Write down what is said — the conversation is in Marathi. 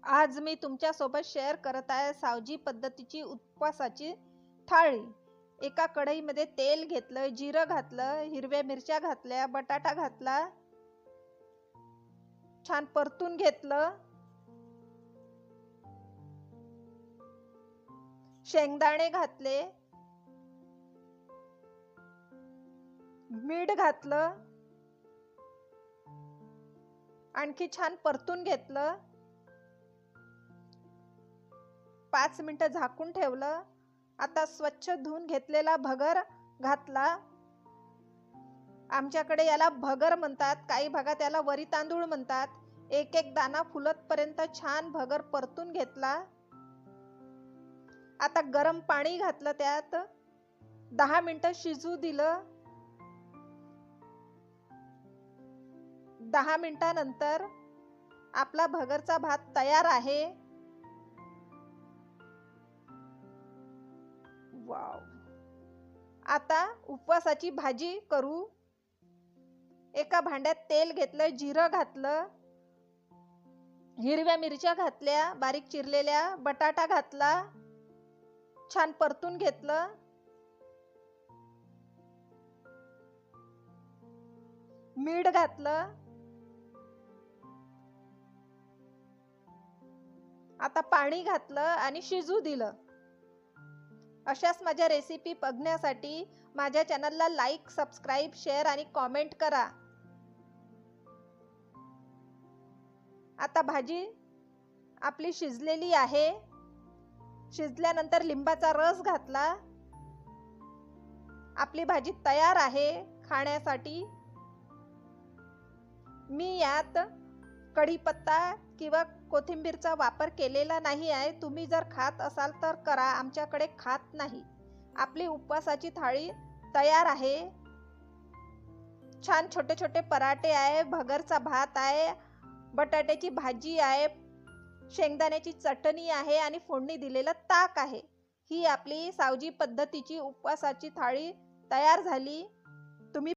आज मी तुमच्यासोबत शेअर करत आहे सावजी पद्धतीची उपवासाची थाळी। एका कढईमध्ये तेल घेतलं, जिरं घातलं, हिरव्या मिरच्या घातल्या, बटाटा घातला, छान परतून घेतलं, शेंगदाणे घातले, मीठ घातलं, आणखी छान परतून घेतलं, 5 मिनिटं झाकून ठेवलं। आता स्वच्छ धुवून घेतलेला भगर घातला। आमच्याकडे याला भगर म्हणतात, काही भागात याला वरी तांदूळ म्हणतात। एक एक दाना फुलतपर्यंत छान भगर परतून घेतला। आता गरम पाणी घातलं, त्यात 10 मिनिटं शिजू दिलं। 10 मिनिटांनंतर आपला भगरचा भात तयार आहे। वाव! आता उपवासाची भाजी करू। एका भांड्यात तेल घेतलं, जिरं घातलं, हिरव्या मिरच्या घातल्या बारीक चिरलेल्या, बटाटा घातला, छान परतून घेतलं, मीठ घातलं। आता पाणी घातलं आणि शिजू दिलं। अशाच माझ्या रेसिपी बघण्यासाठी माझ्या चॅनलला लाईक, सबस्क्राईब, शेअर आणि कमेंट करा। आता भाजी आपली शिजलेली आहे। शिजल्यानंतर लिंबाचा रस घातला। आपली भाजी तयार आहे खाण्यासाठी। मी यात कढीपत्ता किंवा कोथिंबीरचा वापर केलेला नाही आहे। तुम्ही जर खात असाल तर करा, आमच्याकडे खात नाही। आपली उपवासाची थाळी तयार आहे। छान छोटे छोटे पराठे आहे, भगरचा भात आहे, बटाट्याची भाजी आहे, शेंगदाण्याची चटणी आहे आणि फोडणी दिलेलं ताक आहे। ही आपली सावजी पद्धतीची उपवासाची थाळी तयार झाली। तुम्ही